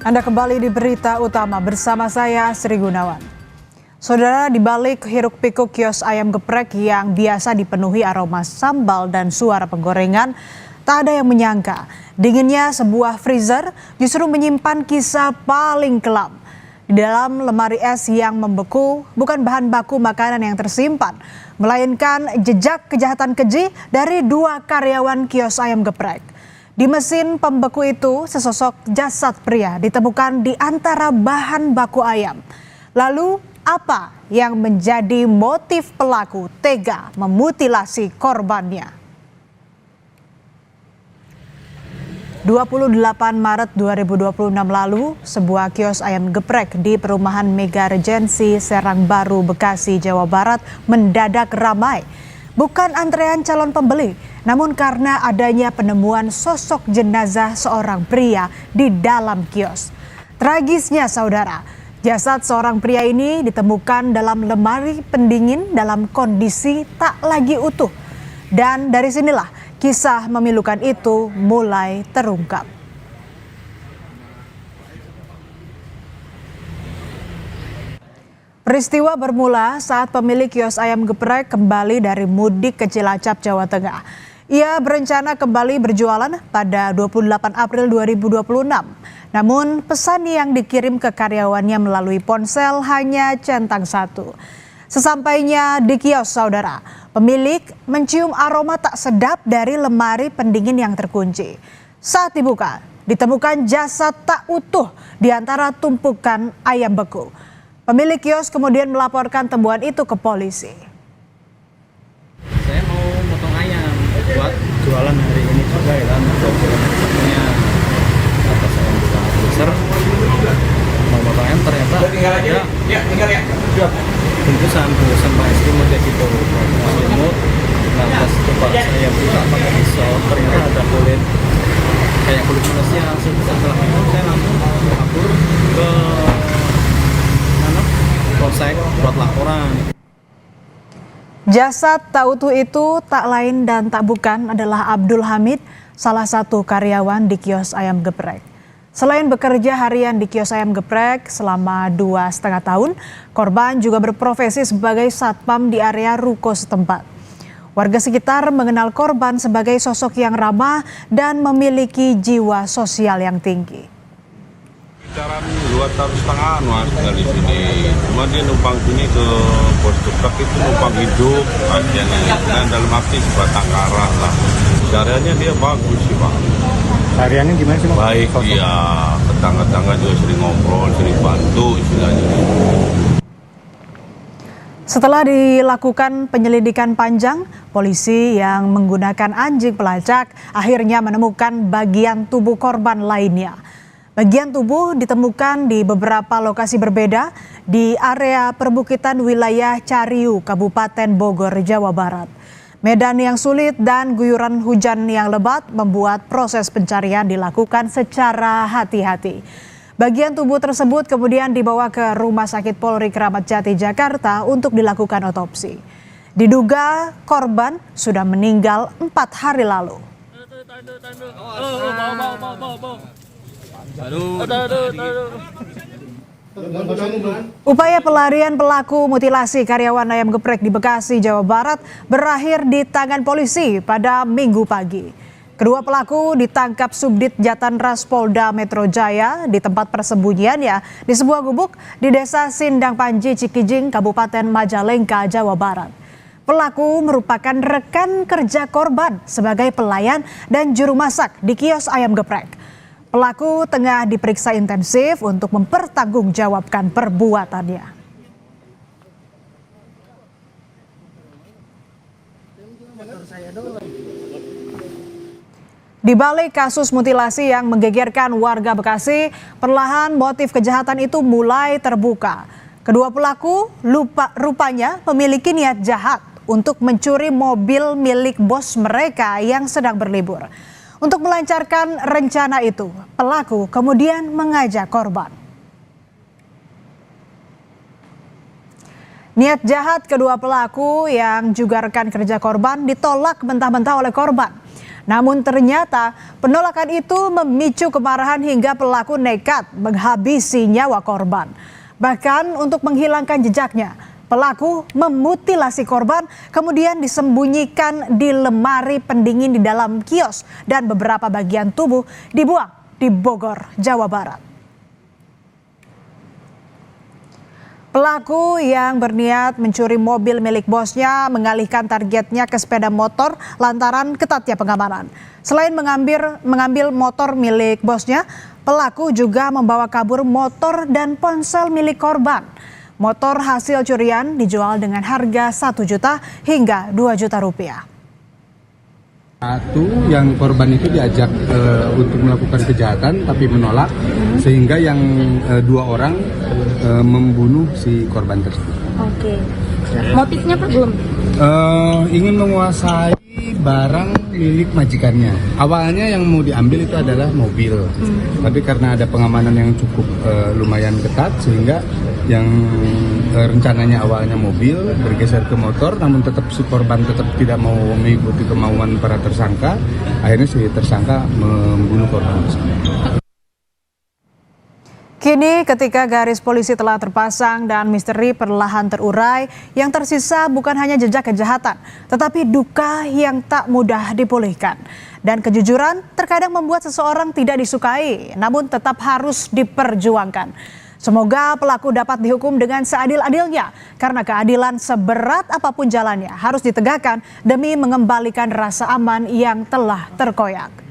Anda kembali di berita utama bersama saya Sri Gunawan. Saudara, di balik hiruk-pikuk kios ayam geprek yang biasa dipenuhi aroma sambal dan suara penggorengan, tak ada yang menyangka dinginnya sebuah freezer justru menyimpan kisah paling kelam. Di dalam lemari es yang membeku bukan bahan baku makanan yang tersimpan, melainkan jejak kejahatan keji dari dua karyawan kios ayam geprek. Di mesin pembeku itu, sesosok jasad pria ditemukan di antara bahan baku ayam. Lalu, apa yang menjadi motif pelaku tega memutilasi korbannya? 28 Maret 2026 lalu, sebuah kios ayam geprek di perumahan Mega Regency Serang Baru, Bekasi, Jawa Barat mendadak ramai. Bukan antrean calon pembeli, namun karena adanya penemuan sosok jenazah seorang pria di dalam kios. Tragisnya saudara, jasad seorang pria ini ditemukan dalam lemari pendingin dalam kondisi tak lagi utuh. Dan dari sinilah kisah memilukan itu mulai terungkap. Peristiwa bermula saat pemilik kios ayam geprek kembali dari mudik ke Cilacap, Jawa Tengah. Ia berencana kembali berjualan pada 28 April 2026. Namun pesan yang dikirim ke karyawannya melalui ponsel hanya centang satu. Sesampainya di kios saudara, pemilik mencium aroma tak sedap dari lemari pendingin yang terkunci. Saat dibuka, ditemukan jasad tak utuh di antara tumpukan ayam beku. Pemilik kios kemudian melaporkan temuan itu ke polisi. Saya mau potong ayam buat jualan hari ini juga ya kan, buat jualan resepnya. Kata saya buka freezer, mau potong ayam ternyata ada bungkusan es krim kayak gitu, selimut. Nah pas coba saya buka pakai pisau, ternyata ada kulit kayak kulit minusnya. Setelah itu saya langsung kabur ke polsek buat laporan. Jasad tak utuh itu tak lain dan tak bukan adalah Abdul Hamid, salah satu karyawan di kios ayam geprek. Selain bekerja harian di kios ayam geprek selama 2,5 tahun, korban juga berprofesi sebagai satpam di area ruko setempat. Warga sekitar mengenal korban sebagai sosok yang ramah dan memiliki jiwa sosial yang tinggi. Kisaran 2,5 tahun mas tinggal di sini. Cuma dia numpang sini ke pos geprek itu numpang hidup aja nih. Dan dalam arti sebatang kara lah. Caranya dia bagus sih pak. Hariannya gimana sih? Baik dia, tetangga-tetangga juga sering ngobrol, sering bantu istilahnya. Setelah dilakukan penyelidikan panjang, polisi yang menggunakan anjing pelacak akhirnya menemukan bagian tubuh korban lainnya. Bagian tubuh ditemukan di beberapa lokasi berbeda di area perbukitan wilayah Cariu, Kabupaten Bogor, Jawa Barat. Medan yang sulit dan guyuran hujan yang lebat membuat proses pencarian dilakukan secara hati-hati. Bagian tubuh tersebut kemudian dibawa ke Rumah Sakit Polri Kramat Jati, Jakarta untuk dilakukan otopsi. Diduga korban sudah meninggal 4 hari lalu. Upaya pelarian pelaku mutilasi karyawan ayam geprek di Bekasi, Jawa Barat berakhir di tangan polisi pada Minggu pagi. Kedua pelaku ditangkap Subdit Jatanras Polda Metro Jaya di tempat persembunyiannya di sebuah gubuk di Desa Sindang Panji, Cikijing, Kabupaten Majalengka, Jawa Barat. Pelaku merupakan rekan kerja korban sebagai pelayan dan juru masak di kios ayam geprek. Pelaku tengah diperiksa intensif untuk mempertanggungjawabkan perbuatannya. Di balik kasus mutilasi yang menggegerkan warga Bekasi, perlahan motif kejahatan itu mulai terbuka. Kedua pelaku rupanya memiliki niat jahat untuk mencuri mobil milik bos mereka yang sedang berlibur. Untuk melancarkan rencana itu, pelaku kemudian mengajak korban. Niat jahat kedua pelaku yang juga rekan kerja korban ditolak mentah-mentah oleh korban. Namun ternyata penolakan itu memicu kemarahan hingga pelaku nekat menghabisi nyawa korban. Bahkan untuk menghilangkan jejaknya, pelaku memutilasi korban kemudian disembunyikan di lemari pendingin di dalam kios dan beberapa bagian tubuh dibuang di Bogor, Jawa Barat. Pelaku yang berniat mencuri mobil milik bosnya mengalihkan targetnya ke sepeda motor lantaran ketatnya pengamanan. Selain mengambil motor milik bosnya, pelaku juga membawa kabur motor dan ponsel milik korban. Motor hasil curian dijual dengan harga 1 juta hingga 2 juta rupiah. Satu yang korban itu diajak untuk melakukan kejahatan tapi menolak, sehingga yang 2 orang membunuh si korban tersebut. Oke. Motifnya apa belum? Ingin menguasai barang milik majikannya. Awalnya yang mau diambil itu adalah mobil, tapi karena ada pengamanan yang cukup lumayan ketat, sehingga yang rencananya awalnya mobil bergeser ke motor, namun tetap si korban tetap tidak mau mengikuti kemauan para tersangka. Akhirnya si tersangka membunuh korban tersebut. Kini ketika garis polisi telah terpasang dan misteri perlahan terurai, yang tersisa bukan hanya jejak kejahatan, tetapi duka yang tak mudah dipulihkan. Dan kejujuran terkadang membuat seseorang tidak disukai, namun tetap harus diperjuangkan. Semoga pelaku dapat dihukum dengan seadil-adilnya, karena keadilan seberat apapun jalannya harus ditegakkan demi mengembalikan rasa aman yang telah terkoyak.